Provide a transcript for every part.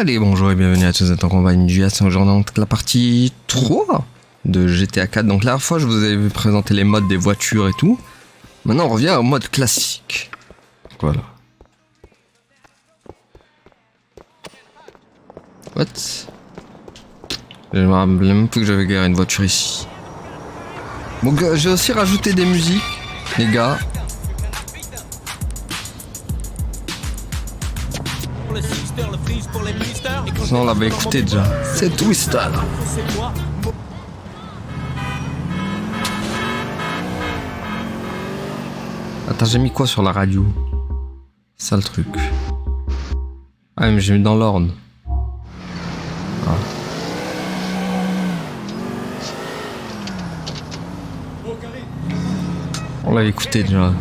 Allez, bonjour et bienvenue à tous en compagnie du Yass. Aujourd'hui, on la partie 3 de GTA 4. Donc, la dernière fois, je vous avais présenté les modes des voitures et tout. Maintenant, on revient au mode classique. Voilà. What? Je me rappelle même plus que j'avais garé une voiture ici. Bon, j'ai aussi rajouté des musiques, les gars. Sinon on l'avait écouté déjà. C'est Twister. Attends, j'ai mis quoi sur la radio? Ça le truc. Ah mais j'ai mis dans l'ordre. Ah. On l'avait écouté déjà.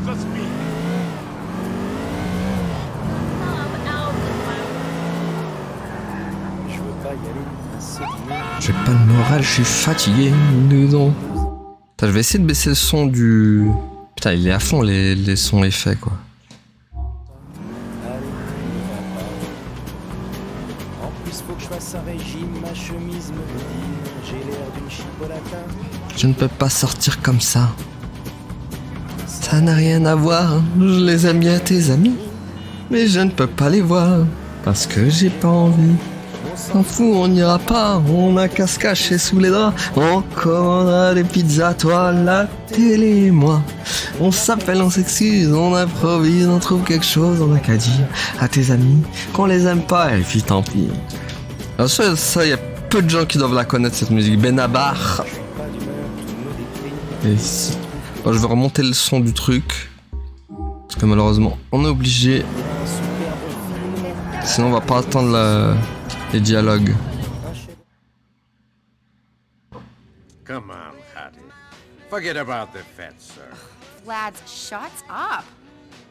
J'ai pas le moral, je suis fatigué. Dedans. Putain, je vais essayer de baisser le son du... Putain, il est à fond les sons effets quoi. Je ne peux pas sortir comme ça. Ça n'a rien à voir. Je les aime bien tes amis. Mais je ne peux pas les voir. Parce que j'ai pas envie. S'en fout, on n'ira pas, on a qu'à se cacher sous les draps. On commandera des pizzas, toi, la télé et moi. On s'appelle, on s'excuse, on improvise, on trouve quelque chose, on a qu'à dire à tes amis qu'on les aime pas, et puis tant pis. Alors ça, y a peu de gens qui doivent la connaître cette musique. Benabar. Et ici. Bon, je vais remonter le son du truc. Parce que malheureusement, on est obligé. Sinon, on va pas attendre les dialogues. Come on, Hattie. Forget about the fat sir. Lads, shut up.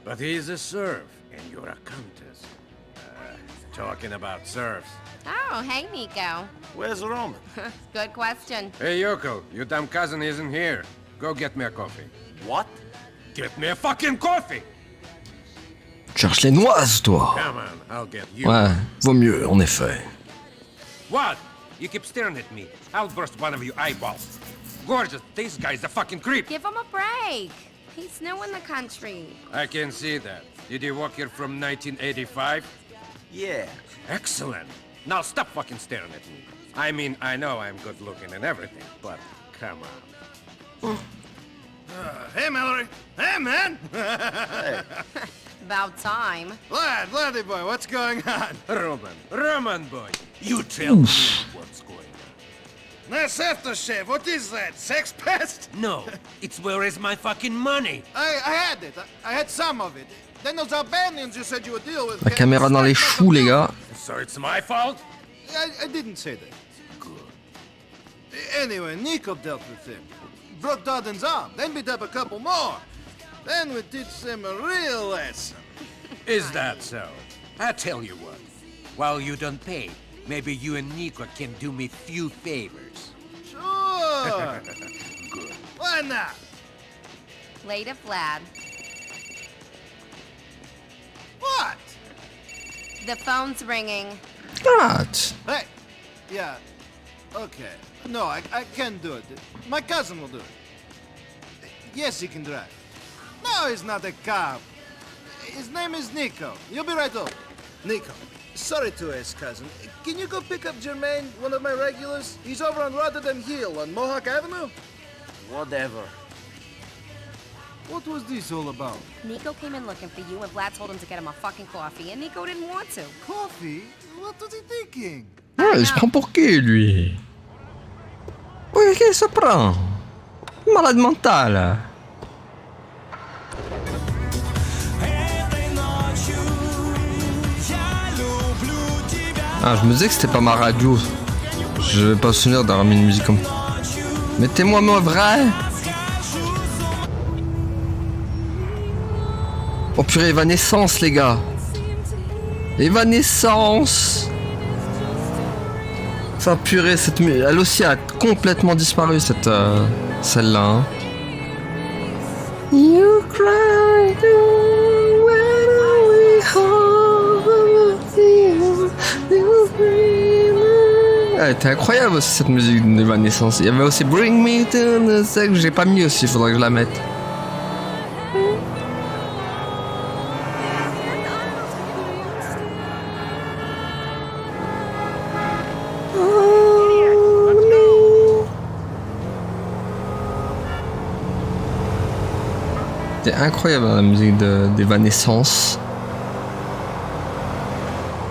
But he's a serf, and you're a countess. Talking about serfs. Oh, hey, Nico. Where's Roman? Good question. Hey, Yoko, your damn cousin isn't here. Go get me a coffee. What? Get me a fucking coffee! Cherche les noises, toi. Come on, I'll get you. Ouais, vaut mieux, en effet. What? You keep staring at me. I'll burst one of your eyeballs. Gorgeous, this guy's a fucking creep. Give him a break. He's new in the country. I can see that. Did you work here from 1985? Yeah. Excellent. Now stop fucking staring at me. I mean, I know I'm good looking and everything, but come on. Hey, Mallory. Hey, man. About time. Laddie boy, what's going on? Roman boy, you tell me what's going on. That's aftershave. What is that? Sex pest? No, it's where is my fucking money? I had it. I had some of it. Then those Albanians you said you would deal with. La caméra dans les choux, les gars. So it's my fault? I didn't say that. Good. Anyway, Nico dealt with him. Broke Dodden's arm, then beat up a couple more. Then we teach them a real lesson. Is that so? I tell you what. While you don't pay, maybe you and Nico can do me few favors. Sure. Good. Why not? Later, Vlad. What? The phone's ringing. What? Hey. Yeah. Okay. No, I can't do it. My cousin will do it. Yes, he can drive. No, he's not a cop. His name is Nico. You'll be right over. Nico, sorry to ask, cousin. Can you go pick up Jermaine, one of my regulars? He's over on Rotterdam Hill on Mohawk Avenue. Whatever. What was this all about? Nico came in looking for you, and Vlad told him to get him a fucking coffee, and Nico didn't want to. Coffee? What was he thinking? Ouais, il se prend pour qui, lui? Oui, qui se prend? Malade mental. Ah, je me disais que c'était pas ma radio. Je vais pas me souvenir d'avoir mis une musique comme... Mettez-moi mon vrai. Oh purée, Evanescence, les gars. Evanescence. Ça purée, elle aussi a complètement disparu, cette celle-là. Hein. You cry when we hold you. Elle était incroyable aussi cette musique d'Evanescence. Il y avait aussi Bring Me to the Sex, j'ai pas mis aussi, faudrait que je la mette. C'était incroyable la musique d'Evanescence.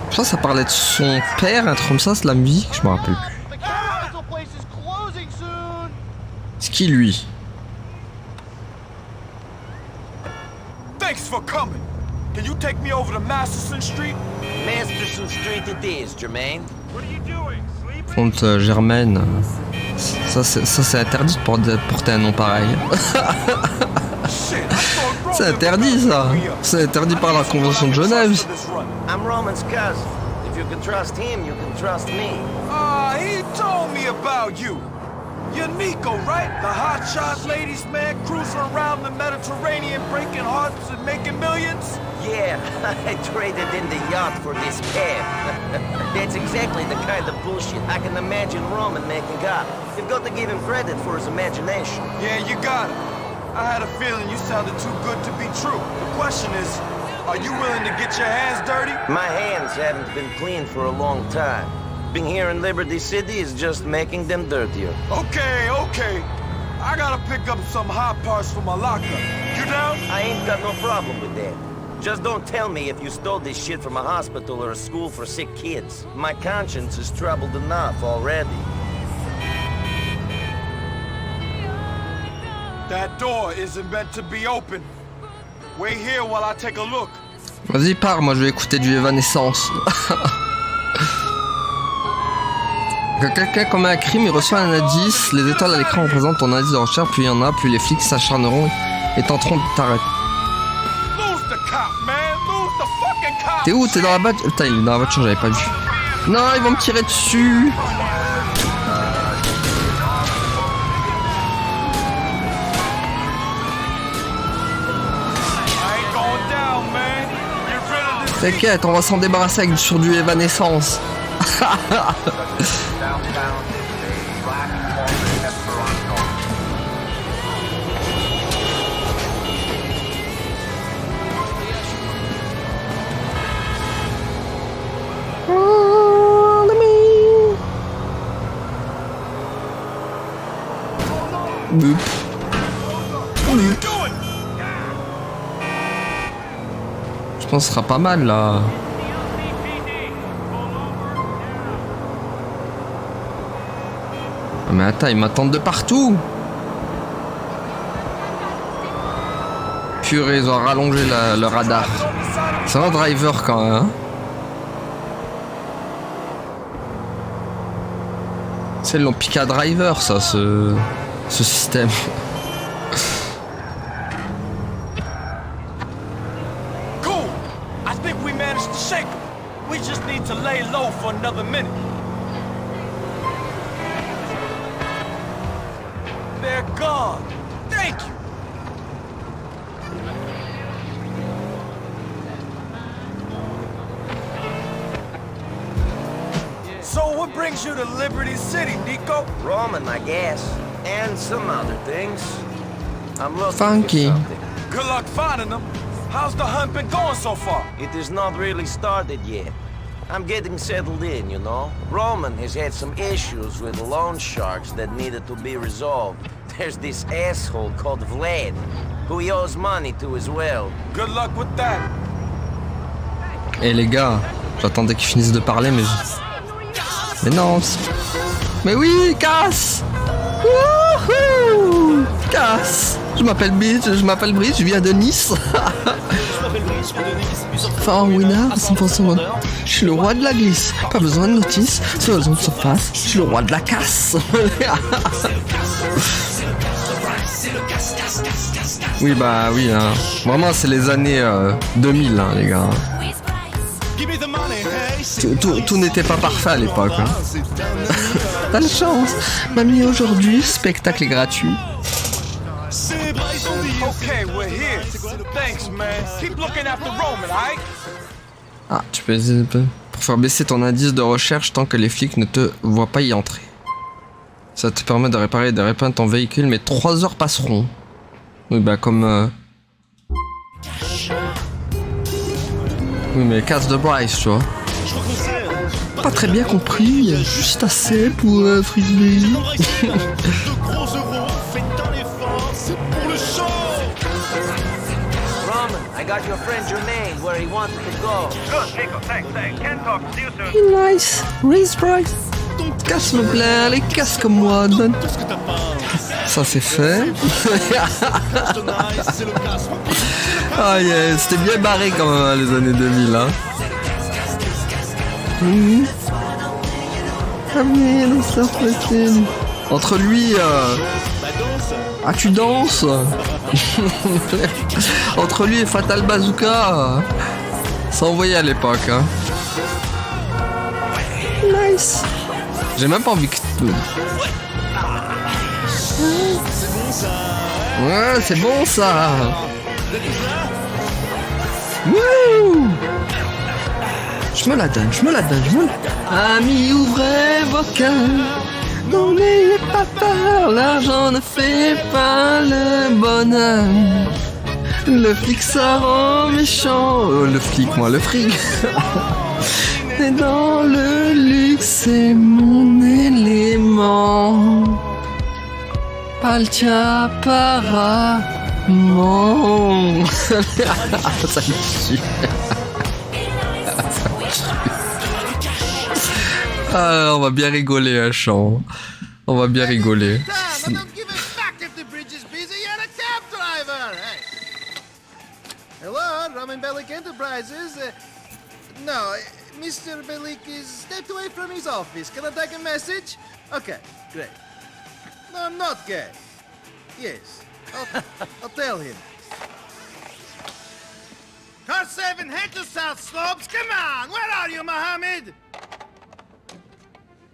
Je crois que ça parlait de son père, un truc comme ça, c'est la musique, je me rappelle plus. C'est qui lui? Thanks for coming. Can you take me over to Masterson Street? Masterson Street it is, Jermaine. Contre Germaine. Ça c'est interdit de porter un nom pareil. C'est interdit ça. C'est interdit par la Convention de Genève. I'm Roman's cousin. If you can trust him, you can trust me. He told me about you. You're Nico, right? The hotshot ladies man cruising around the Mediterranean, breaking hearts and making millions? Yeah, I traded in the yacht for this cab. That's exactly the kind of bullshit I can imagine Roman making up. You've got to give him credit for his imagination. Yeah, you got it. I had a feeling you sounded too good to be true. The question is, are you willing to get your hands dirty? My hands haven't been clean for a long time. Being here in Liberty City is just making them dirtier. Okay. I gotta pick up some hot parts for my locker. You down? I ain't got no problem with that. Just don't tell me if you stole this shit from a hospital or a school for sick kids. My conscience is troubled enough already. That door isn't meant to be open. Wait here while I take a look. Vas-y, pars, moi je vais écouter du Evanescence. Quand quelqu'un commet un crime, il reçoit un indice. Les étoiles à l'écran représentent ton indice de recherche. Plus il y en a, plus les flics s'acharneront et tenteront de t'arrêter. T'es où? T'es dans la voiture? Putain, il est dans la voiture, j'avais pas vu. Non, ils vont me tirer dessus. T'inquiète, on va s'en débarrasser avec sur du Evanescence. Je pense que ce sera pas mal là. Mais attends, ils m'attendent de partout. Purée, ils ont rallongé le radar. C'est un driver quand même. Hein, c'est le piqué à driver ça, ce système. Cool. I think we managed to shake them. We just need to lay low for another minute. They're gone. Thank you. So what brings you to Liberty City, Nico? Roman, I guess. And some other things. I'm looking Funky. for something. Good luck finding them. How's the hunt been going so far? It has not really started yet. I'm getting settled in, you know. Roman has had some issues with loan sharks that needed to be resolved. There's this asshole called Vlad, who he owes money to as well. Good luck with that. Eh les gars, j'attendais qu'ils finissent de parler mais... Mais non. Mais oui, casse. Wouhou, casse. Je m'appelle Brice, je viens de Nice. Enfin, winner, 100%. Je suis le roi de la glisse. Pas besoin de notice, sur la zone de surface. Je suis le roi de la casse. Oui, bah oui, hein. Vraiment, c'est les années 2000, hein, les gars. Tout n'était pas parfait à l'époque. Hein. T'as la chance. Mamie, aujourd'hui, spectacle est gratuit. Okay, we're here. Thanks, man. Keep looking after Roman, alright? Ah, tu peux Faut baisser ton indice de recherche tant que les flics ne te voient pas y entrer. Ça te permet de réparer et de repeindre ton véhicule, mais 3 heures passeront. Oui, bah comme... Oui, mais casse de Bryce, tu vois. Pas très bien compris, il y a juste assez pour Frisbee. Roman, I got your friend Jermaine where he wanted to go. Good, Nico, thanks. Ken talk. See you soon. Nice, Raise Bryce. Casse-le Blair, les casques moi, donne. Ça c'est fait. Ah yeah, c'était bien barré quand même hein, les années 2000 hein. Entre lui ah tu danses. Entre lui et Fatal Bazooka ça envoyait à l'époque hein. Nice. J'ai même pas envie que... Ouais, c'est bon ça. Wouh. Je me la donne. Amis, ouvrez vos cœurs. Non, n'ayez pas peur. L'argent ne fait pas le bonheur. Le flic sort en méchant. Le flic, moi, le fric. Et dans le luxe, c'est mon élément. Pas le tien apparemment. Ça me tue. Ah, on va bien rigoler, hein, Chant. On va bien rigoler. Damn, I don't give a fuck if the bridge is busy. You're a cab driver. Hey. Hello, Roman Bellic Enterprises. No, Mr. Bellic is stepped away from his office. Can I take a message? Okay, great. No, I'm not gay. Yes, I'll tell him. Car 7, head to South Slopes. Come on, where are you, Mohammed?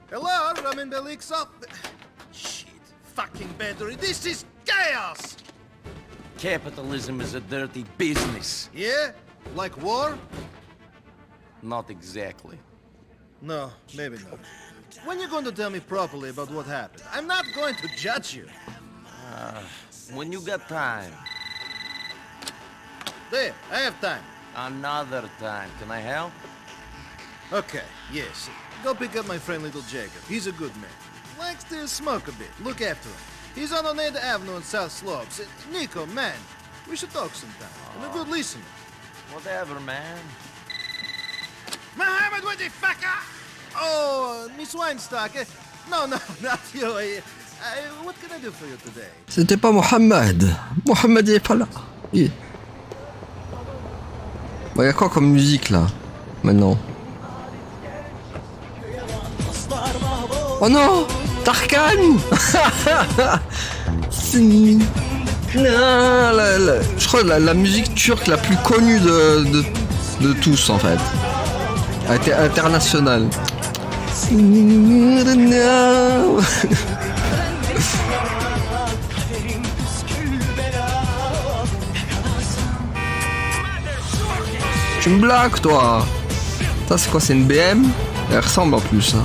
Hello, Roman Belik's up. Shit, fucking battery. This is chaos. Capitalism is a dirty business. Yeah, like war? Not exactly. No, maybe not. When you going to tell me properly about what happened? I'm not going to judge you. When you got time. There, I have time. Another time. Can I help? Okay, yes. Go pick up my friend Little Jacob. He's a good man. Likes to smoke a bit. Look after him. He's on Oneida Avenue in South Slopes. Nico, man, we should talk sometime. I'm a good listener. Whatever, man. Mohammed, what the fuck? Oh, Miss Weinstock. No, not you. What can I do for you today? C'était pas Mohamed. Mohamed il est pas là. Bon, y a quoi comme musique là maintenant? Oh non, Tarkan. Je crois la musique turque la plus connue de tous en fait. Elle était internationale. Tu me blagues toi. Ça c'est quoi, c'est une BM? Elle ressemble en plus hein.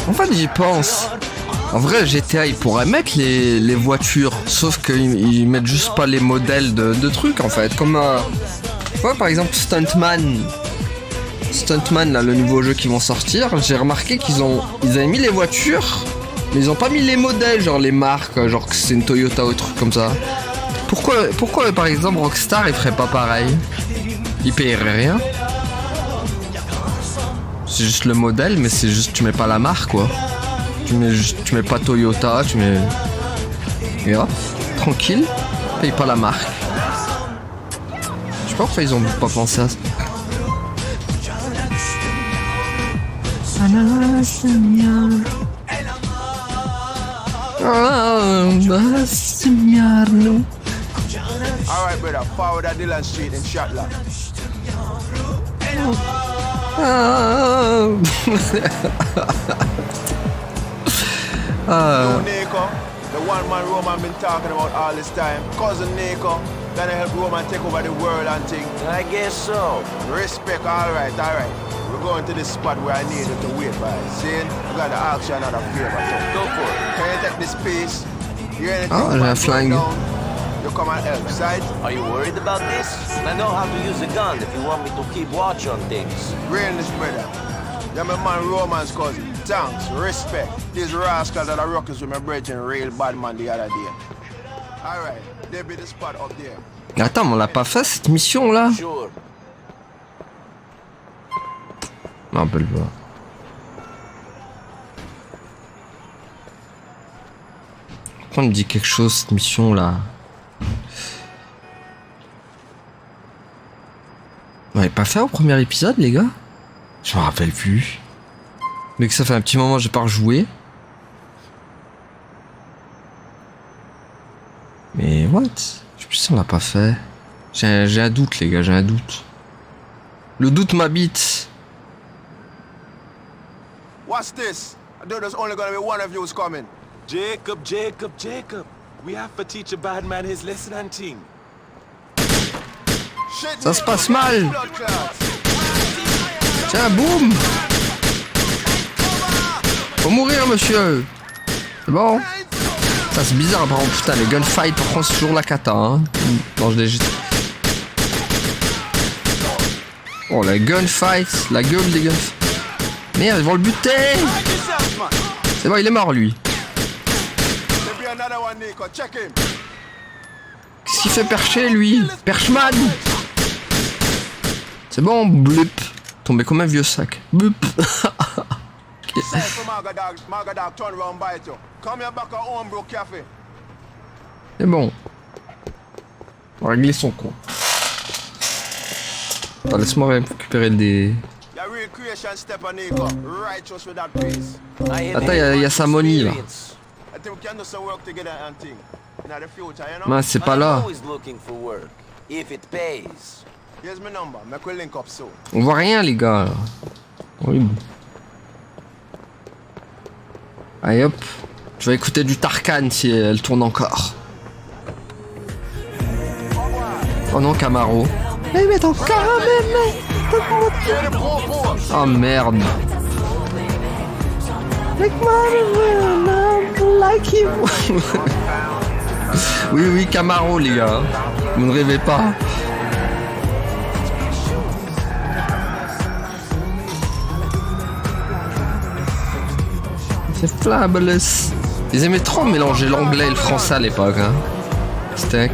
En fait j'y pense. En vrai GTA ils pourraient mettre les voitures. Sauf qu'ils mettent juste pas les modèles de trucs en fait. Comme ouais, par exemple Stuntman là, le nouveau jeu qui vont sortir. J'ai remarqué ils avaient mis les voitures, mais ils ont pas mis les modèles, genre les marques, genre que c'est une Toyota ou un truc comme ça. Pourquoi par exemple Rockstar il ferait pas pareil? Il payerait rien. C'est juste le modèle, mais c'est juste tu mets pas la marque quoi. Tu mets pas Toyota, tu mets... Et hop, tranquille, paye pas la marque. Je sais pas pourquoi ils ont pas pensé à ça. Alright, brother, forward at Dillon Street in Shatla. Yo, Nico, the one man Roman been talking about all this time. Cousin Nico, gonna help Roman take over the world and things. I guess so. Respect, alright. We're going to this spot where I need you to wait, boys. See? We gotta ask you another favor, so go for it. Can you take this piece? You anything Oh, j'ai un flingue. down? You come and help, sight? Are you worried about this? I know how to use a gun if you want me to keep watch on things. Realness, brother. You're my man Roman's cousin. Thanks, respect. These rascals that are rockers with my brethren, real bad man the other day. Alright, there be the spot up there. Attends, mais on l'a pas fait cette mission là? Sure. Non, on peut le voir. Pourquoi on me dit quelque chose cette mission là? On l'avait pas fait au premier épisode, les gars? Je me rappelle plus. Mais que ça fait un petit moment que j'ai pas rejoué. Mais what? Je sais plus si on l'a pas fait. J'ai un doute, les gars, j'ai un doute. Le doute m'habite. What's this? I know there's only gonna be one of you who's coming. Jacob. We have to teach a bad man his lesson and thing. Shit, Ça se passe mal. blood clots. Tiens, boum! Faut mourir, monsieur! C'est bon? Ça, c'est bizarre, par contre, putain, les gunfights, par contre, c'est toujours la cata, hein. Non, je l'ai... Oh, la gunfight, la gueule des gunfights. Merde, ils vont le buter! C'est bon, il est mort, lui. There'll be another one, Nico. Check him. Qu'est-ce qu'il fait percher, lui? Perchman! C'est bon, blup. Tombé comme un vieux sac. Blup. Say for Margadog, turn around bite you. Come here back at Homebrew Cafe. C'est bon. On va régler son compte. Attends, laisse-moi récupérer des... Your real creation step on Nico. Righteous with that piece. Attends, il y a sa money, là. I think we can do some work together and thing. In the future, you know? Mince, c'est pas I'm là. always looking for work, if it pays. Here's my number. Make we link up soon. On voit rien, les gars. Horrible. Allez hop. Je vais écouter du Tarkan si elle tourne encore. Oh non, Camaro. Mais ton Oh merde. Oui, Camaro, les gars. Vous ne rêvez pas. C'est fabulous. Ils aimaient trop mélanger l'anglais et le français à l'époque. Hein. C'était...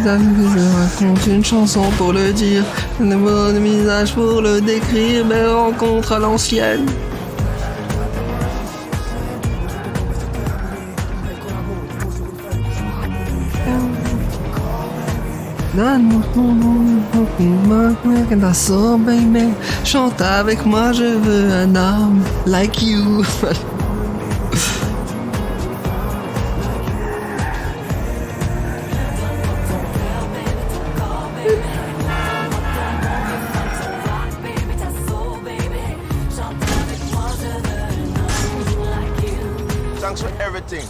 Je raconte une chanson pour le dire, un bon visage pour le décrire, mes rencontres à l'ancienne. Baby, chante avec moi, je veux un homme like you. Thanks for everything.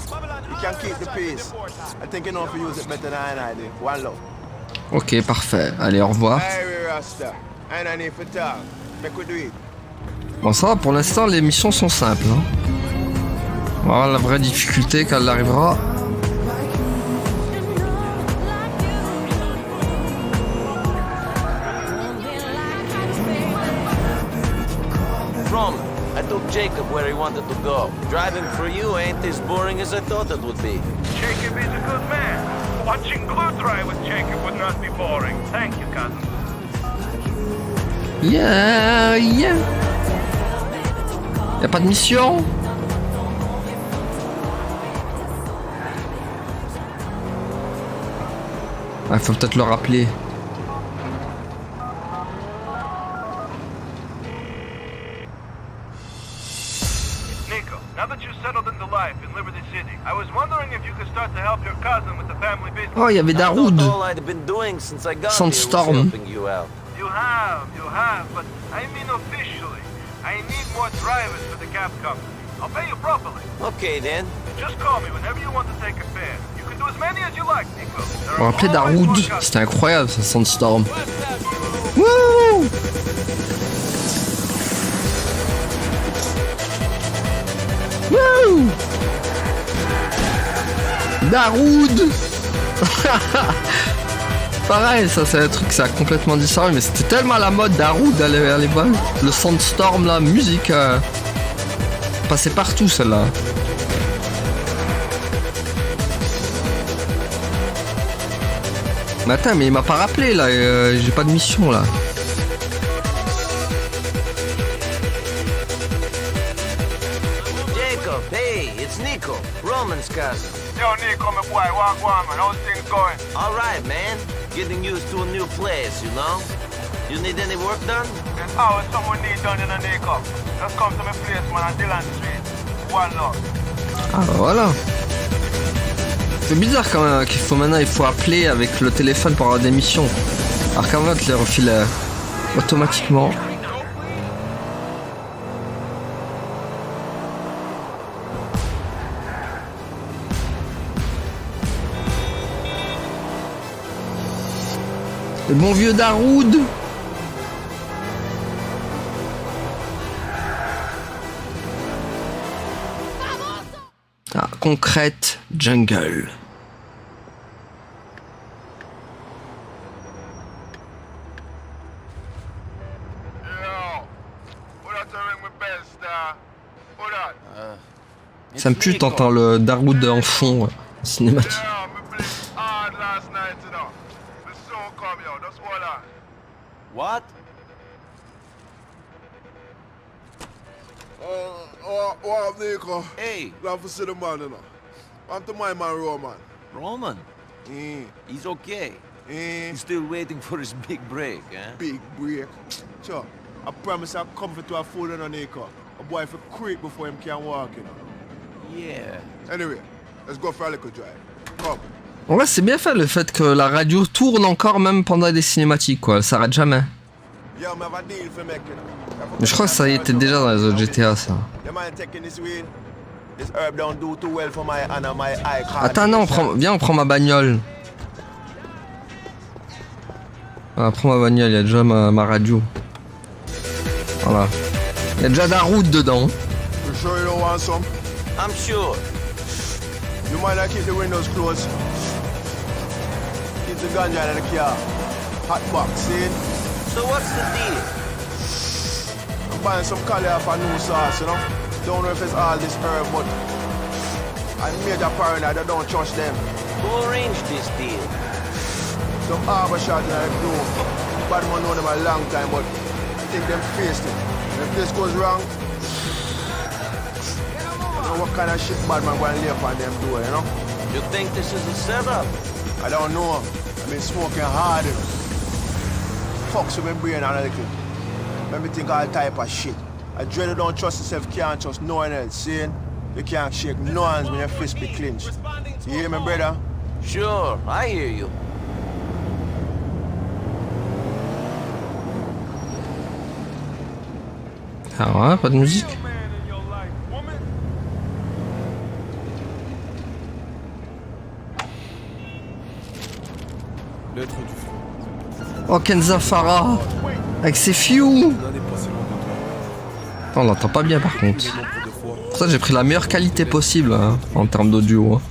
You can keep the peace. I think you know if you use it better than I do. One love. Ok, parfait. Allez, au revoir. Hey, Rasta. And I need for talk. Make we do it. Bon, ça va, pour l'instant, les missions sont simples. Hein. On va voir la vraie difficulté quand elle arrivera. Roman, I took Jacob where he wanted to go. Driving for you ain't as boring as I thought it would be. Jacob is a good man. Watching glue dry with Jacob would not be boring. Thank you, cousin. Yeah. Y'a pas de mission? Ah, faut peut-être le rappeler. Nico, now that you're settled into life in Liberty City, I was wondering if you could start to help your cousin with the family business. Oh, il y avait I Daroud. thought all I'd been doing since I got Sandstorm. here was helping you out. You have, but I mean officially. I need more drivers for the cab company. I'll pay you properly. Okay then. Just call me whenever you want to take a fare. You can do as many as you like, Nico. There On are rappelait always Darude, more customers. c'était incroyable ce Sandstorm. Wouh! Wouh! Darude! Pareil, ça c'est un truc, ça a complètement disparu, mais c'était tellement à la mode Darude à l'époque. Le Sandstorm, la musique passait partout celle-là. Mais attends, mais il m'a pas rappelé là, j'ai pas de mission là. Jacob, hey, it's Nico, Roman's cousin. Yo, Nico, my boy, walk on, man. How's things going? All right, man. Getting used to a new place, you know? You need any work done? There's always someone need done in a Nico. Just come to my place, man, on Dillon Street. One love. Ah bah voilà. C'est bizarre quand même qu'il faut maintenant appeler avec le téléphone pour avoir des missions. Alors qu'avant tu les refilais automatiquement. Le bon vieux Darude. Ah, concrète jungle. Ça me pue, t'entends le Darude en fond cinématique. What? What up, Nico? Hey, Love to see the man, you know. I'm to my man, Roman. Roman. He's okay. He's still waiting for his big break, eh? Big break. Sure. I promise I'll come to a fool, you know, Nico. A boy for creep before him can walk, you know. Yeah. Anyway, let's go for a little drive. Come. En vrai, c'est bien fait le fait que la radio tourne encore même pendant des cinématiques, quoi. Elle s'arrête jamais. Yeah, me have a deal for make, you know. Mais je crois que ça y était déjà dans les autres GTA, ça. You mind taking this weed? This herb don't do too well for my hand and my eye. Attends, non, viens, on prend ma bagnole. Ah, prends ma bagnole, il y a déjà ma radio. Voilà. Il y a déjà Darude dedans. You sure you don't want some? I'm sure. You mind I keep the windows closed? Keep the ganja in the car. Hot box, see? So what's the deal? I'm buying some curry off a new sauce, you know? Don't know if it's all this herb, but I'm major paranoid, I don't trust them. Who arranged this deal? Some harbor shot in the blue. Bad man know them a long time, but I think them faced it. And if this goes wrong, you know what kind of shit bad man going to lay upon them door, you know? You think this is a setup? I don't know. I've been smoking hard. Fucks with my brain a little. Make me think all type of shit. I dread you don't trust yourself, can't trust no one else, see? You can't shake no hands when your fist be clenched. You hear me, brother? Sure, I hear you. Ah ouais, pas de musique. L'être du feu. Oh, Kenza Farah avec ses few. On en est pas si loin de toi. On l'entend pas bien par contre. Pour ça j'ai pris la meilleure qualité possible hein, en termes d'audio. Hein.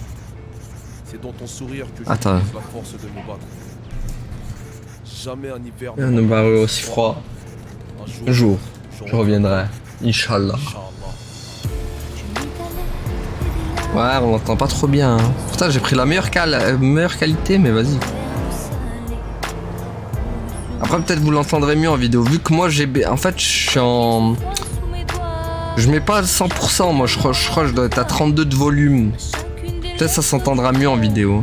C'est dans ton sourire que je Attends. trouve la force de me battre. Jamais un hiver Il ne va arriver aussi froid. Un jour, je reviendrai. Inch'Allah. Ouais, on l'entend pas trop bien. Hein. Pourtant j'ai pris la meilleure qualité, mais vas-y. Après peut-être vous l'entendrez mieux en vidéo. Vu que moi j'ai... En fait je suis en... Je mets pas 100%, moi je crois que je dois être à 32 de volume. Peut-être ça s'entendra mieux en vidéo.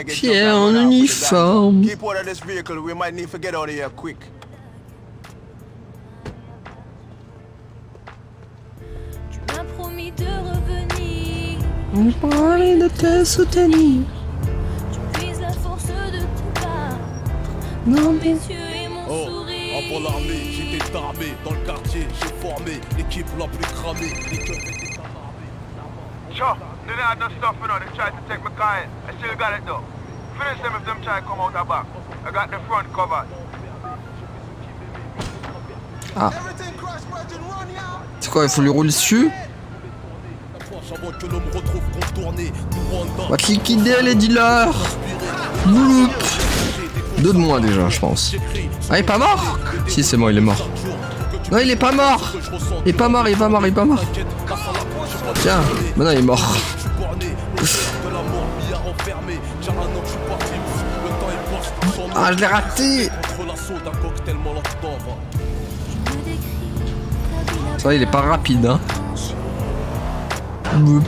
Fier en uniforme. Keep out of this vehicle, we might need to get out of here quick. Tu m'as promis de revenir. On parlait de te soutenir. Non mais... Oh, avant l'armée, j'étais armé. Dans le quartier, j'ai formé l'équipe la plus cramée. Les keufs étaient alarmés. Sure, they had no stuff, you know. They tried to take my car in. I still got it though. Finish them if them try to come out the back. I got the front covered. Ah. C'est quoi, il faut lui rouler dessus? On va te liquider les dealers. Bloup. 2 de moins déjà, je pense. Ah, il est pas mort? Si, c'est bon, il est mort. Non, il est pas mort. Il est pas mort, il est pas mort, il est pas mort. Tiens, maintenant il est mort. Ah, je l'ai raté. Ça, il est pas rapide, hein. Oup.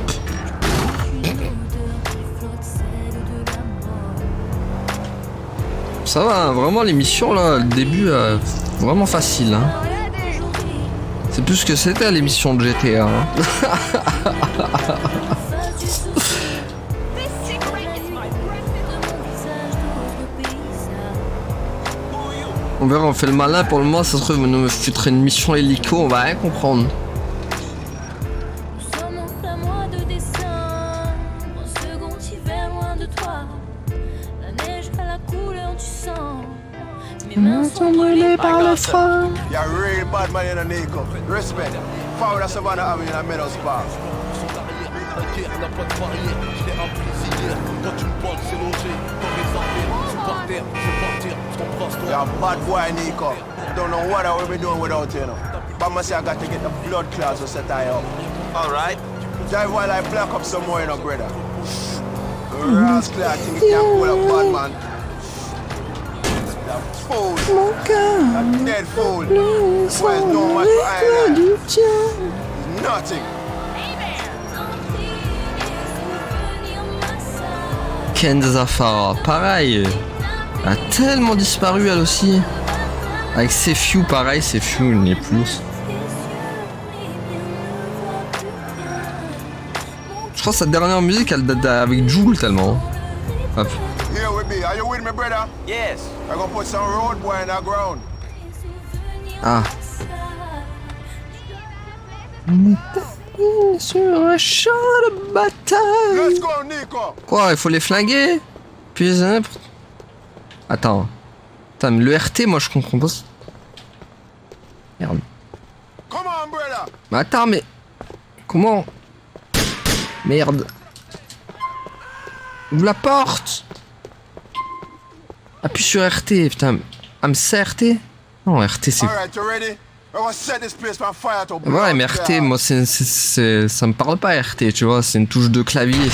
Ça va, hein, vraiment les missions là, le début, vraiment facile. Hein. C'est plus ce que c'était les missions de GTA. Hein. On verra, on fait le malin pour le moment, ça se trouve, nous me foutre une mission hélico, on va rien comprendre. Par le frein. You're a real bad man in a Nico. Respect. Forward a Savannah Avenue in a Meadows Park. You're a bad boy, Nico. Don't know what I will be doing without you, know. But I say I got to get the blood clots to set I up. Alright. Drive while I black up some more, you know, brother. Rascal, I think you can pull a bad man. Fool. A dead fool. Boys don't want to iron. Nothing. Ken Zafara, pareil. Elle a tellement disparu elle aussi. Avec Sefiu, pareil, Sefiu n'est plus. Je crois que sa dernière musique elle date avec Jul tellement. Hop. Here with me. Are you with me, brother? Yes. I'm gonna put some road boy in the ground. Ah. Sur un champ de bataille. Let's go, Nico. Quoi, il faut les flinguer? Puis attends. Putain, mais le RT, moi je comprends pas. Merde. Come on, brother. Mais attends, mais comment? Merde. Ouvre la porte. Appuie sur RT, putain. Ah, mais c'est RT? Non, RT c'est... Alright, you ready? I'm gonna set this place on fire to blow Ouais, mais up RT, there. moi ça me parle pas RT, tu vois, c'est une touche de clavier.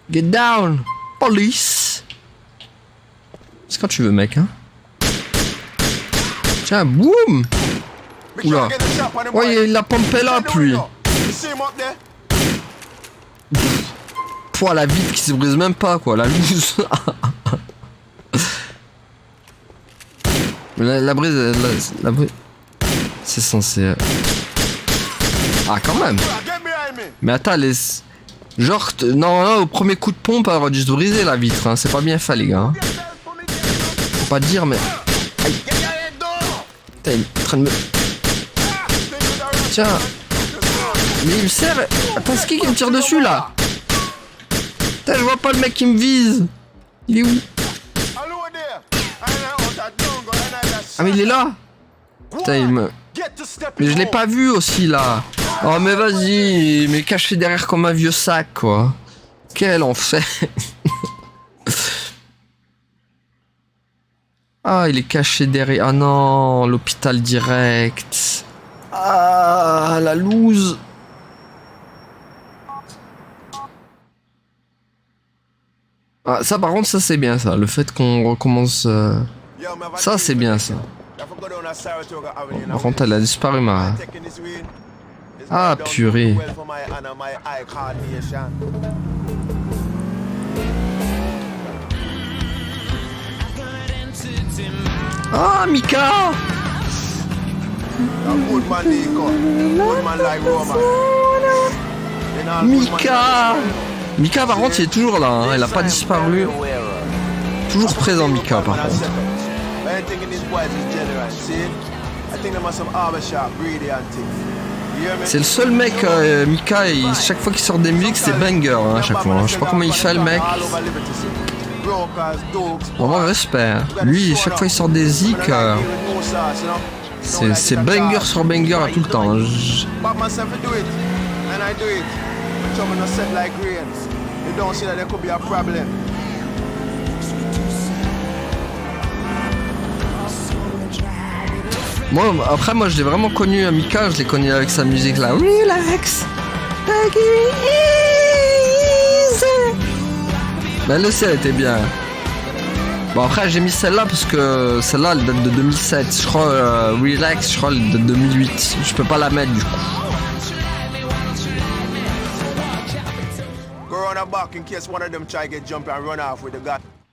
Get down, police. C'est quand tu veux, mec, hein. Tiens, boum. We Oula. can't get the chop on the boy. Ouais, il a pompé là, lui. You see him up there? Pouah, la vitre qui se brise même pas, quoi, la loose. la brise, la brise... C'est censé... Ah, quand même. Get behind me. Mais attends, les... Genre, non, au premier coup de pompe, elle aurait dû se briser la vitre, hein. C'est pas bien fait, les gars. Hein. Faut pas dire, mais... Aïe. Putain, il est en train de me... Tiens. Mais il me sert... Attends, c'est qui me tire dessus, là? Putain, je vois pas le mec qui me vise. Il est où? Ah, mais il est là. Putain, il me... Mais je l'ai pas vu aussi, là. Oh, mais vas-y, mais caché derrière comme un vieux sac, quoi. Quel enfer. Ah, il est caché derrière... Ah non, l'hôpital direct. Ah, la loose. Ah, ça, par contre, ça, c'est bien, ça. Le fait qu'on recommence... Ça, c'est bien, ça. Par contre, elle a disparu, ma... Ah, purée. Ah, Mika. Mika. Mika, par contre, il est toujours là, hein. Elle a pas disparu. Toujours présent, Mika, par contre. C'est le seul mec, Mika, chaque fois qu'il sort des musiques, c'est banger, hein, à chaque fois. Hein. Je sais pas comment il fait, le mec. Vraiment respect. Hein. Lui, chaque fois il sort des zik, c'est banger sur banger tout le temps. Hein. Moi, après, moi je l'ai vraiment connu, Mika, je l'ai connu avec sa musique là. Relax. Ben, elle aussi, elle était bien. Bon, après, j'ai mis celle-là parce que celle-là, elle date de 2007. Je crois, Relax, je crois, elle date de 2008. Je peux pas la mettre du coup.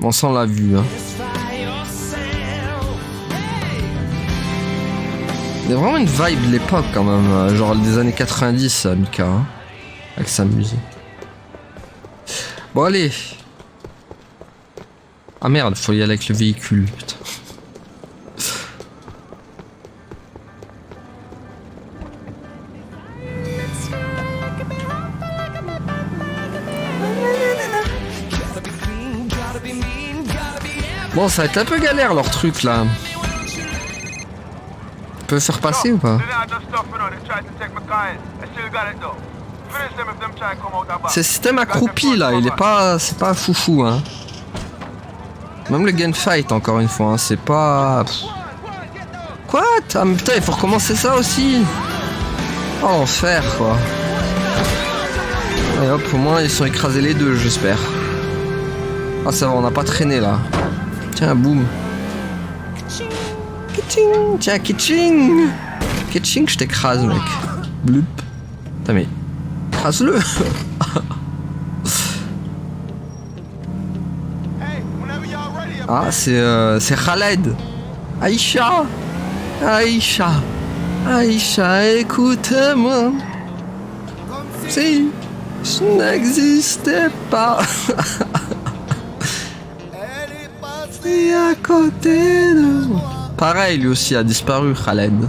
Bon, ça, on l'a vu. Hein. Il y a vraiment une vibe de l'époque quand même, genre des années 90, Mika, hein, avec sa musique. Bon, allez. Ah merde, faut y aller avec le véhicule, putain. Bon, ça va être un peu galère leur truc là. Tu peux faire passer ou pas? C'est le système accroupi là, il est pas. C'est pas foufou hein. Même le gunfight encore une fois, hein, c'est pas. Quoi? Ah mais putain, il faut recommencer ça aussi. Oh l'enfer quoi. Et hop, au moins ils sont écrasés les deux, j'espère. Ah ça va, on n'a pas traîné là. Tiens, boum. Kitching, tiens, kitching. Kitching, je t'écrase mec. Blup. Putain mais. Écrase-le. Ah, c'est Khaled. Aïcha. Aïcha. Aïcha, écoute-moi. Si je n'existais pas. Et à côté de moi. Pareil, lui aussi a disparu, Khaled.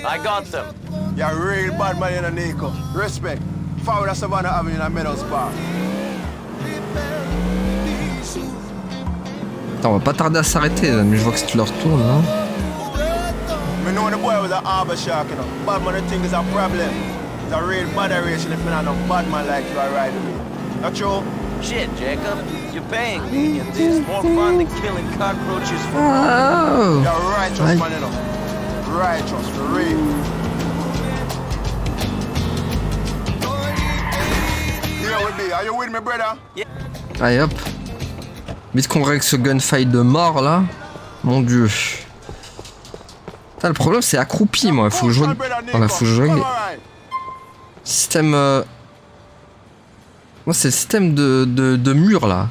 I got them. You're a real bad man, you know, Nico. Respect. Forward at Savannah Avenue in Meadows Park. Attends, on va pas tarder à s'arrêter, mais je vois que c'est leur tour, non? Me know the boy was a harbor shark, you know. Bad man, the thing is a problem. It's a real moderation if you're not a bad man like you are right with me. Not true? Shit, Jacob. You're paying me, and this is more fun than killing cockroaches for Oh. You're righteous, man, you know. Righteous, for real. Are you with me, brother? Allez hop. Vite qu'on règle ce gunfight de mort là. Mon dieu. Putain, le problème c'est accroupi moi. Faut que je règle. Voilà, faut que je règle. Système. Moi c'est le système de mur là.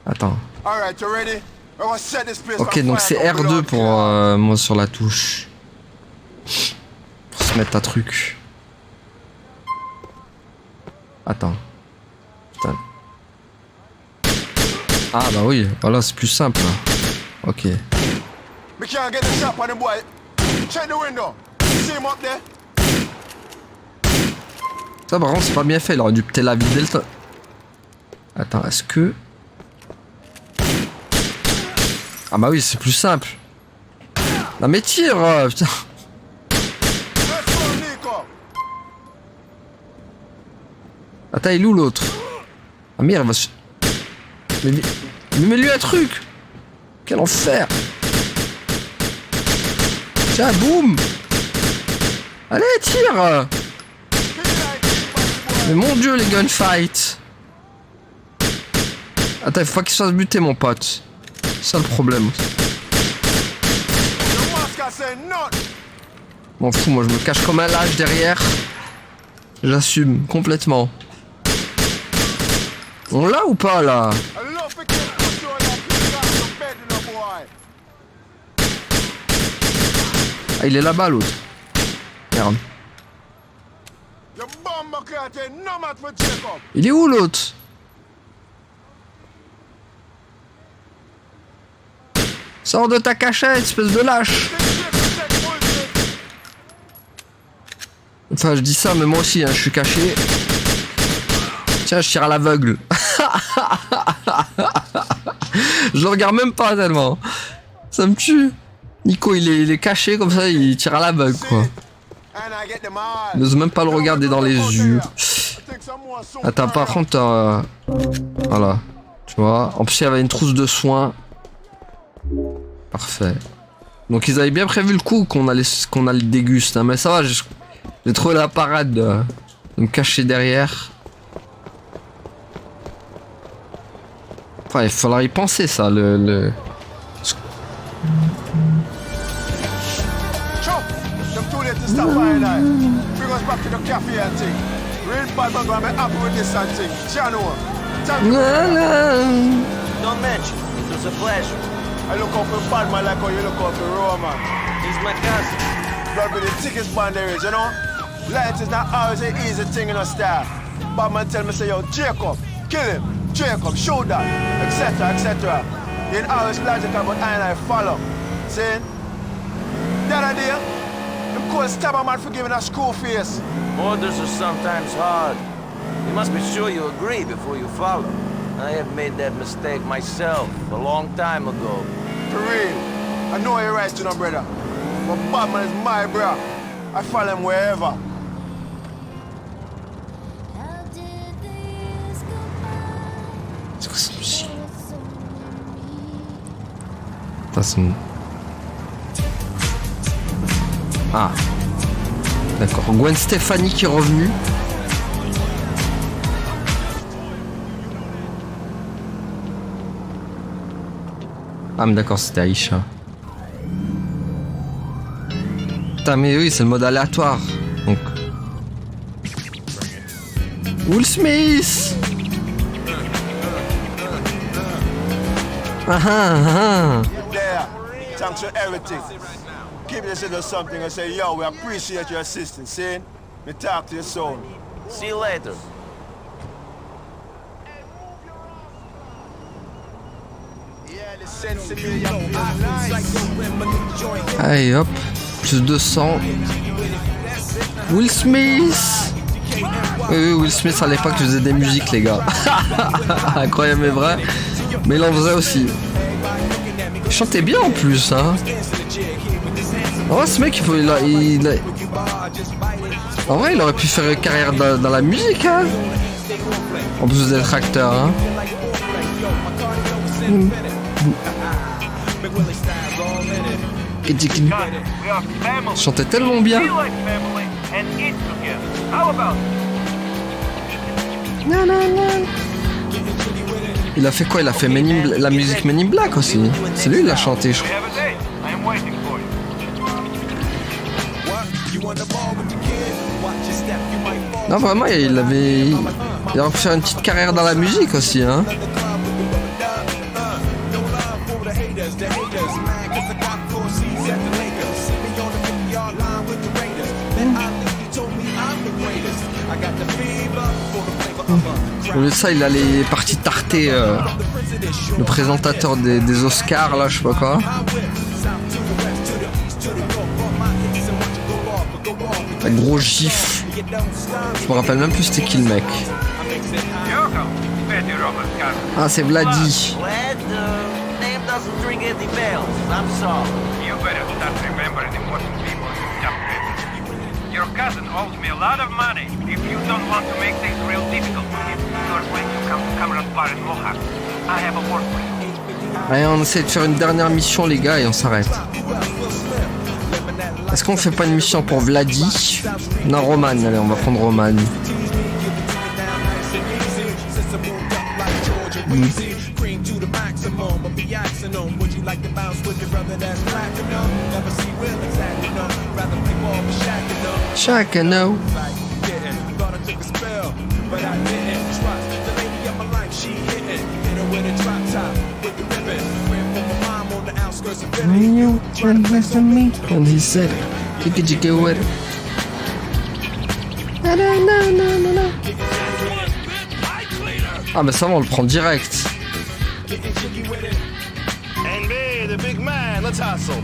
Attends. Ok, donc c'est R2 pour moi sur la touche. Pour se mettre à truc. Attends. Putain. Ah bah oui, voilà, c'est plus simple. Ok. Ça par contre c'est pas bien fait, il aurait dû peut-être la vider le temps. Attends, est-ce que... Ah bah oui, c'est plus simple. Non mais tire, putain. Attends, il est où l'autre? Ah merde, il va se... Mais mets-lui un truc. Quel enfer. Tiens, boum. Allez, tire. Mais mon dieu, les gunfights. Attends, il faut pas qu'il se fasse buter, mon pote. C'est ça le problème. M'en fous, moi je me cache comme un lâche derrière. J'assume complètement. On l'a ou pas là? Ah, il est là-bas l'autre. Merde. I can't take no match for Jacob. Il est où l'autre? Sors de ta cachette, espèce de lâche. Enfin, je dis ça, mais moi aussi, hein, je suis caché. Tiens, je tire à l'aveugle. Je le regarde même pas tellement. Ça me tue. Nico, il est caché comme ça, il tire à l'aveugle, quoi. Il n'ose même pas le regarder dans les yeux. Attends, par contre, voilà. Tu vois, en plus, il y avait une trousse de soins. Parfait. Donc, ils avaient bien prévu le coup qu'on allait le déguste, hein, mais ça va, j'ai trouvé la parade de me cacher derrière. Enfin, il faudra y penser, ça, le... Stop buying that. Bring us back to the cafe and thing. Real bad man gonna be happy with this and thing. Chano, thank you. Don't mention. It was a pleasure. I look out for bad man like how you look out for Roman. He's my cousin. Probably the thickest band there is, you know? Light is not always an easy thing in a style. Bad man tell me, say, yo, Jacob, kill him. Jacob, show that, etc., etc. He ain't always logical, but I follow. See? That idea? Them could stab a man for giving a school face. Orders are sometimes hard. You must be sure you agree before you follow. I have made that mistake myself a long time ago. For real. I know you're right, you know, brother. But Batman is my bro. I follow him wherever. C'est quoi cette musique? Attention. Ah. D'accord. Gwen Stefani qui est revenue. Ah mais d'accord, c'était Aïcha. Putain mais oui, c'est le mode aléatoire. Donc... Will Smith. Ah ah. There. Thanks for everything. Keep this little something and say, yo, we appreciate your assistance, see? Me talk to you soon. See you later. Allez hop, plus 200. Will Smith. Oui, Will Smith à l'époque faisait des musiques les gars. Incroyable mais vrai. Mais il en faisait aussi. Il chantait bien en plus hein. En vrai ce mec en vrai il aurait pu faire une carrière dans la musique hein. En plus d'être acteur hein. Il chantait tellement bien. Il a fait quoi? Il a fait la musique Men in Black aussi. C'est lui qui l'a chanté je crois. Non vraiment il aurait pu faire une petite carrière dans la musique aussi hein. Au lieu de ça, il allait parti tarter le présentateur des Oscars, là, je sais pas quoi. Un gros gif. Je me rappelle même plus c'était qui le mec. Ah, c'est Vladi. Your cousin owes me a lot of money. If you don't want to make things real difficult for him, you're going to come to Cameron Bar in Mohawk. I have a work for you. Allez, on essaie de faire une dernière mission, les gars, et on s'arrête. Est-ce qu'on fait pas une mission pour Vladi? Non, Roman, allez, on va prendre Roman. Shaq, I know. You turned less than me, and he said, "Jigga jigga what?" No. Ah mais ça va, on le prend direct. NB, the big man, let's hustle.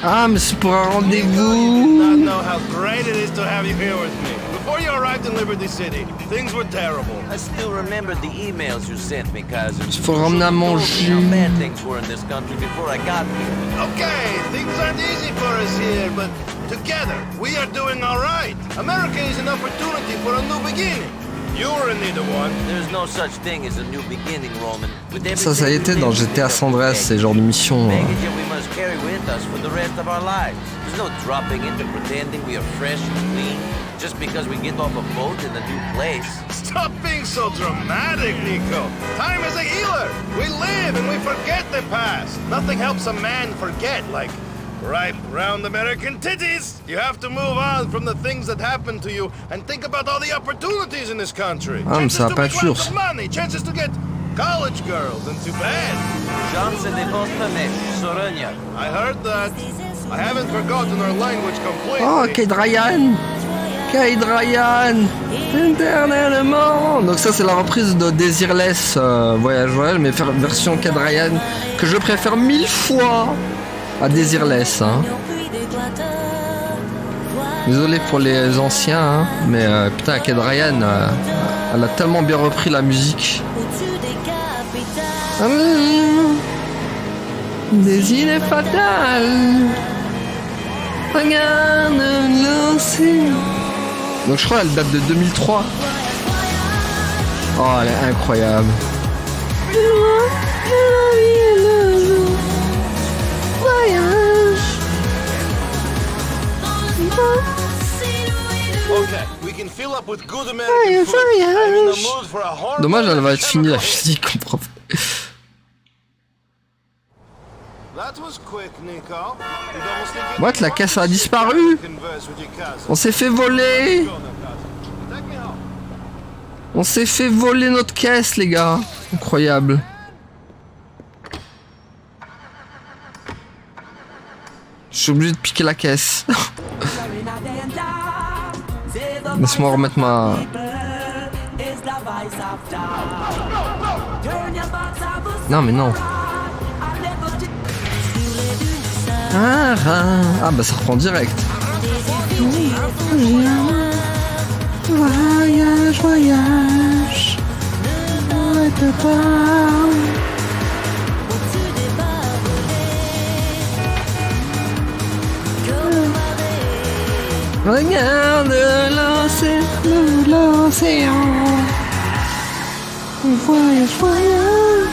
Ah mais c'est pour un You rendez-vous. not know how great it is to have you here with me. Before you arrived in Liberty City, things were terrible. I still remember the emails you sent me, cousin. Faut ramener à You told me manger. how bad things were in this country before I got here. Okay, things aren't easy for us here, but together, we are doing all right. America is an opportunity for a new beginning. You're in need of one. There's no such thing as a new beginning, Roman. With Ça y était dans GTA San Andreas, ces genres de missions. Baggage we must carry with us for the rest of our lives. There's no dropping into pretending we are fresh and clean just because we get off a boat in a new place. Stop being so dramatic, Nico. Time is a healer. We live and we forget the past. Nothing helps a man forget, like ripe, round American titties. You have to move on from the things that happened to you and think about all the opportunities in this country. Ah, mais ça va pas être sûr. Chances to make lots of money, chances to get college girls, and too bad. Chance de Bostone, Soronia. I heard that. I haven't forgotten our language completely. Oh, Kate Ryan. Kate Ryan. Éternellement. Donc ça c'est la reprise de Desireless Voyage, mais version Kate Ryan que je préfère 1000 fois à Desireless. Hein. Désolé pour les anciens, hein, mais putain, Kate Ryan, elle a tellement bien repris la musique. Des idées fatales. Regarde l'océan. Donc je crois qu'elle date de 2003. Oh, elle est incroyable. Okay, we can fill up with good American food. I'm in the mood for a horrible. Dommage, elle va être finie la musique, comprends. That was quick, Nico. You'd almost think What, la caisse a disparu? converse with your cousin. On s'est fait voler. Go now, cousin. Take me home. On s'est fait voler notre caisse, les gars. Incroyable. Je suis obligé de piquer la caisse. Laisse-moi remettre ma... Non mais non. Ah bah ça reprend direct. Voyage, voyage. Regarde l'océan. Voyage, voyage.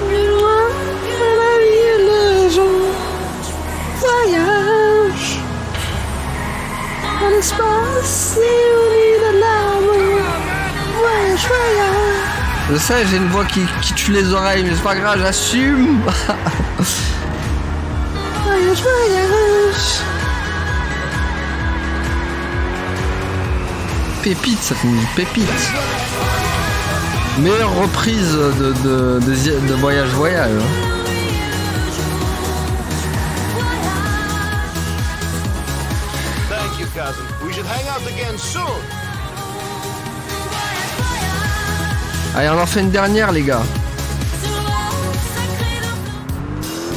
Plus loin que la vie et le jour. Voyage. Dans l'espace et au lit de l'amour. Voyage, voyage. Je sais, j'ai une voix qui tue les oreilles, mais c'est pas grave, j'assume. Voyage, voyage. Pépite cette musique, pépite. Meilleure reprise de Voyage Voyage. Thank you, cousin. We should hang out again soon. Allez, on en fait une dernière, les gars.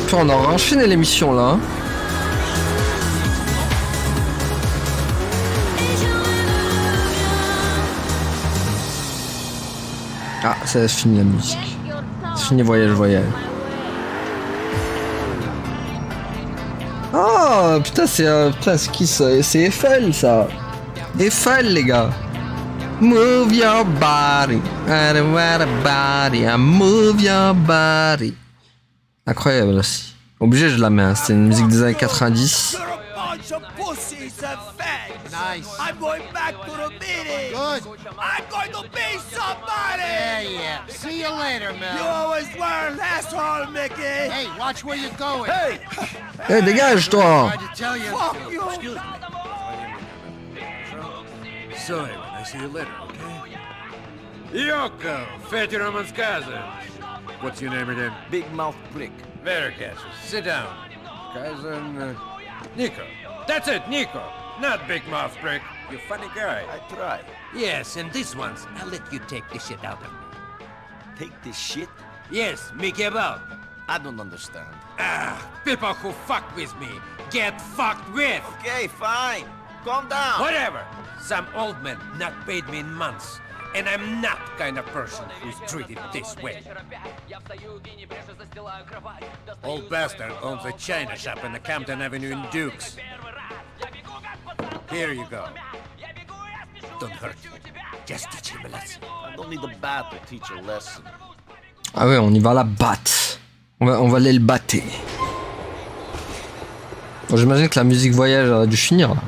Putain, on a enchaîné l'émission là. Hein. Ah, ça finit la musique. C'est fini Voyage Voyage. Oh putain, c'est qui ça? C'est Eiffel ça. Eiffel les gars. Move your body. I don't want a body. I move your body. Incroyable aussi. Obligé je la mets. Hein. C'était une musique des années 90. Nice. I'm going back to the meeting. Good. I'm going to be somebody. Yeah. See you later, Mel. You always were an asshole, Mickey. Hey, watch where you're going. Hey, Eh, dégage-toi. Tried to tell you. fuck you. Excuse me. So, I see you later, okay? Yoko, Fatty Roman's cousin. What's your name again? Big mouth prick. Very Cassius. Sit down. Cousin, Nico. That's it, Nico. Not Big Mouth Prick. You funny guy. I try. Yes, and this once, I'll let you take the shit out of me. Take this shit? Yes, Mickey about. I don't understand. People who fuck with me get fucked with. Okay, fine. Calm down. Whatever. Some old man not paid me in months. And I'm not kind of person who's treated this way. Old bastard owns a china shop in the Campton Avenue in Dukes. Here you go. Don't hurt him. Just teach him a lesson. I don't need a bat to teach a lesson. Ah ouais, on y va la batte. On va aller le battre. Bon, j'imagine que la musique voyage a dû finir là.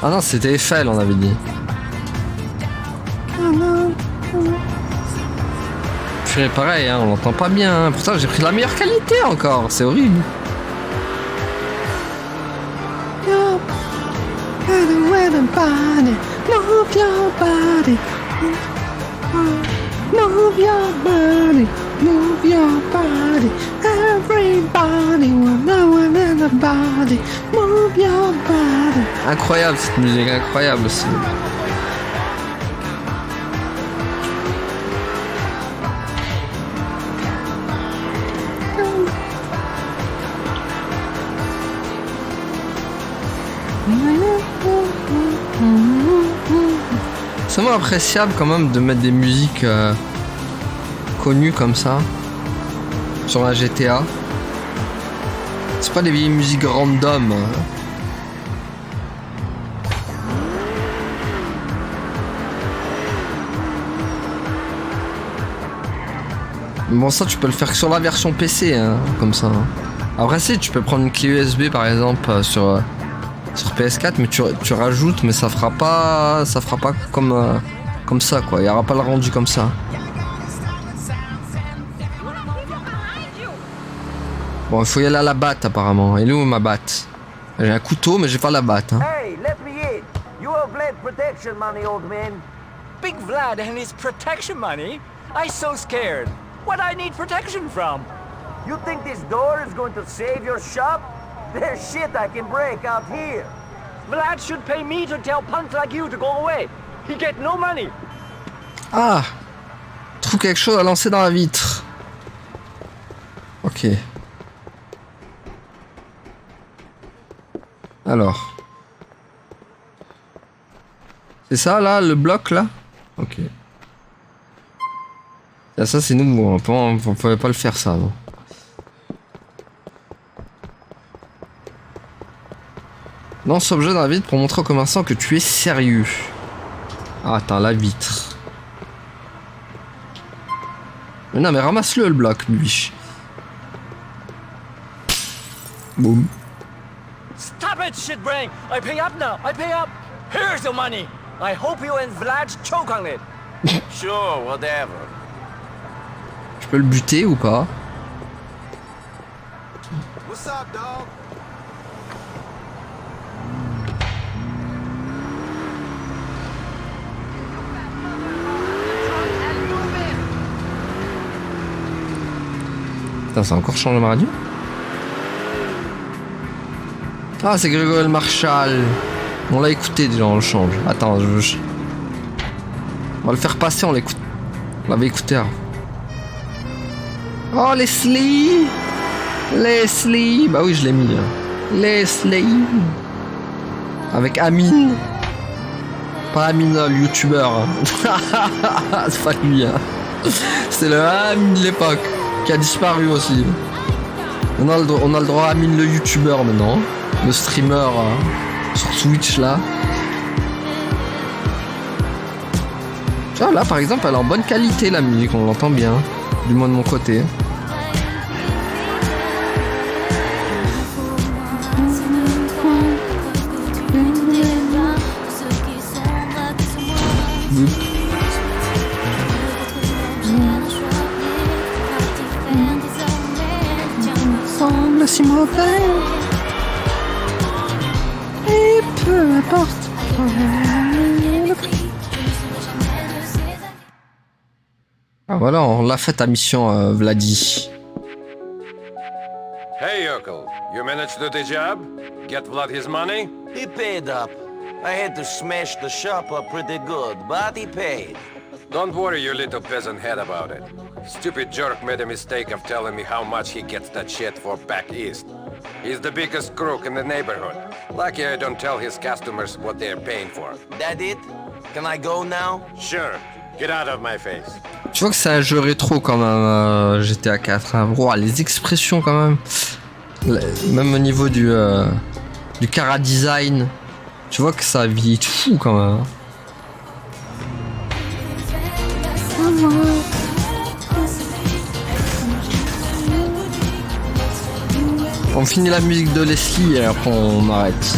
Ah non, c'était Eiffel, on avait dit. Purée, pareil, hein, on l'entend pas bien. Hein. Pourtant, j'ai pris la meilleure qualité encore. C'est horrible. Move your body, move your body. Everybody will know anybody. Move your body. Incroyable cette musique, incroyable aussi. C'est vraiment appréciable quand même de mettre des musiques connues comme ça sur la GTA. C'est pas des vieilles musiques random. Bon, ça tu peux le faire que sur la version PC, hein, comme ça. Après si tu peux prendre une clé USB par exemple sur PS4, mais tu rajoutes, mais ça fera pas comme ça quoi. Il y aura pas le rendu comme ça. Bon, il faut y aller à la batte apparemment. Elle est où ma batte? J'ai un couteau, mais j'ai pas la batte. Hein. Hey, let me in. You have Vlad protection money, old man. Big Vlad and his protection money? I'm so scared. What I need protection from? You think this door is going to save your shop? There's shit I can break out here. Vlad should pay me to tell punks like you to go away. He get no money. Ah, trouve quelque chose à lancer dans la vitre. Ok. Alors. C'est ça là, le bloc là? Ok. Là, ça c'est nouveau, on pouvait pas le faire ça. Non. Lance objet dans la vitre pour montrer aux commerçants que tu es sérieux. Ah, attends, la vitre. Mais non, mais ramasse-le le bloc, lui. Boum. Stop it, shitbrain! I pay up now. I pay up. Here's your money. I hope you and Vlad choke on it. Sure, whatever. Je peux le buter ou pas? What's up, dog? Putain, ça a encore changé ma radio? Ah, c'est Grégory le Marshall. On l'a écouté déjà, on le change. Attends, on va le faire passer, on l'écoute. On l'avait écouté avant. Oh, Leslie! Leslie! Bah oui, je l'ai mis. Hein. Leslie! Avec Amine. Pas Amine, le youtubeur. Hein. C'est pas lui. Hein. C'est le Amine de l'époque. Qui a disparu aussi. On a le droit à Amine le youtubeur maintenant. Le streamer sur Twitch là. Tu vois, là par exemple elle est en bonne qualité la musique, on l'entend bien. Du moins de mon côté. Semble si mauvais. Et peu importe. Ah voilà, on l'a fait ta mission, Vladi. Hey, Yokel, you managed to do the job? Get Vlad his money? He paid up. I had to smash the shop up pretty good, but he paid. Don't worry your little peasant head about it. Stupid jerk made a mistake of telling me how much he gets that shit for back east. He's the biggest crook in the neighborhood. Lucky I don't tell his customers what they're paying for. That it? Can I go now? Sure. Get out of my face. Tu vois que c'est un jeu rétro quand même, GTA 4. Hein. Wow, les expressions quand même. Même au niveau du cara design. Tu vois que ça vieillit de fou quand même. On finit la musique de Leslie et après on arrête.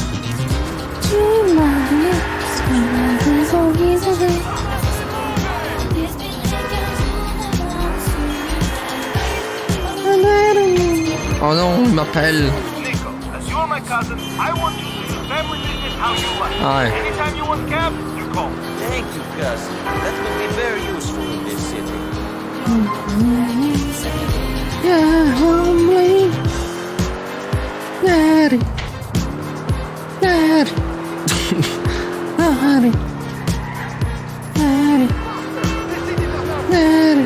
Oh non, il m'appelle. Nico, as you are my cousin, I want you to use everything how you like. Ah ouais. Anytime you want cab, you call. Thank you, cousin. That will be very useful in this city. Yeah, homie. Daddy. Daddy. Daddy. Daddy. Daddy.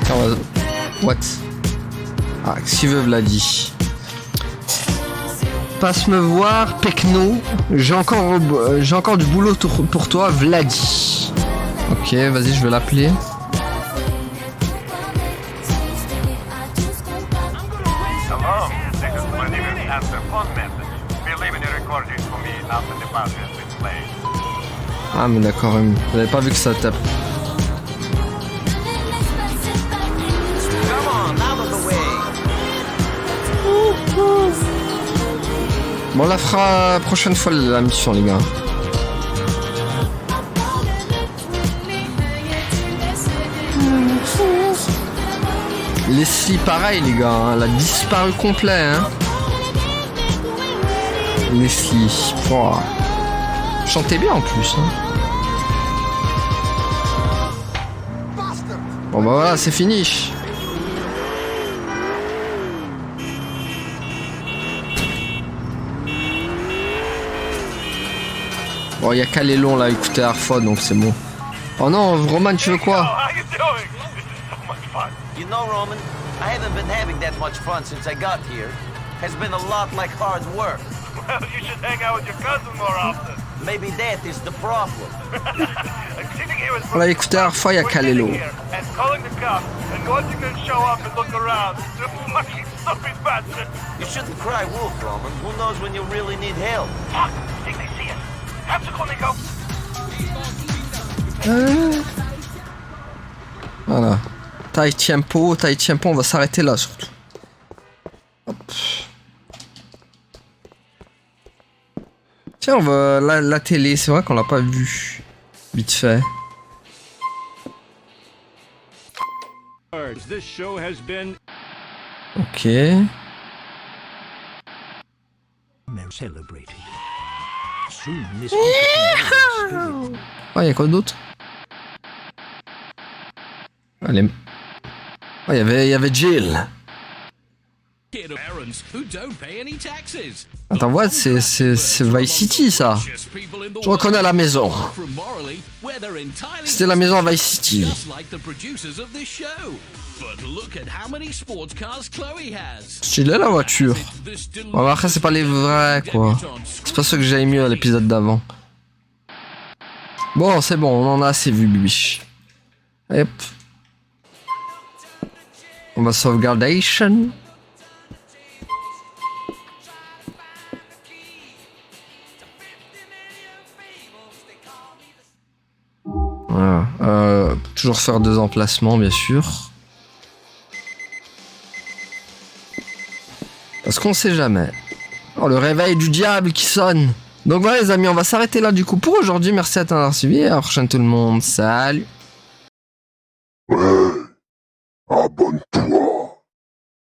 Attends, what? Ah, qu'est-ce qu'il veut, Vladi? Passe me voir, Pecno. J'ai encore du boulot pour toi, Vladi. Ok, vas-y, je vais l'appeler. Hello, this is Vladimir answer phone message. Be leaving a recording for me after the party has been played. Ah, mais d'accord, j'avais pas vu que ça tape. Come on, out of the way. Bon, on la fera prochaine fois la mission, les gars. Leslie, pareil, les gars, hein, elle a disparu complet. Hein. Leslie, oh. Chantez bien en plus. Hein. Bon, bah voilà, c'est fini. Bon, il y a qu'à les longs là, écouter Arfod, donc c'est bon. Oh non, Roman, tu veux quoi? How you doing? This is so much fun. You know, Roman, I haven't been having that much fun since I got here. Has been a lot like hard work. Well, you should hang out with your cousin more often. Maybe that is the problem. I'm sitting here with On l'a écouté Arfod, il y a qu'à les longs. and calling the cops and watching them show up and look around. You fucking stupid bastard. You shouldn't cry wolf, Roman. Who knows when you really need help? Fuck! I think they see us. Have to call Nico. Voilà. Tai tempo, on va s'arrêter là surtout. Hop. Tiens, on va la télé, c'est vrai qu'on l'a pas vu. Vite fait. This show has been Ok. Oh, y'a quoi d'autre? Allez. Oh, y avait Jill. Attends, what? C'est Vice City, ça. Je reconnais la maison. C'était la maison à Vice City. Stylé la voiture. Bon, après, c'est pas les vrais, quoi. C'est pas ça que j'avais mis à l'épisode d'avant. Bon, c'est bon, on en a assez vu, bibiche. Hop. On va sauvegardation. Voilà. Toujours faire 2 emplacements, bien sûr. Parce qu'on sait jamais. Oh, le réveil du diable qui sonne. Donc voilà les amis, on va s'arrêter là du coup pour aujourd'hui. Merci à t'avoir suivi et à la prochaine tout le monde. Salut. Ouais. Abonne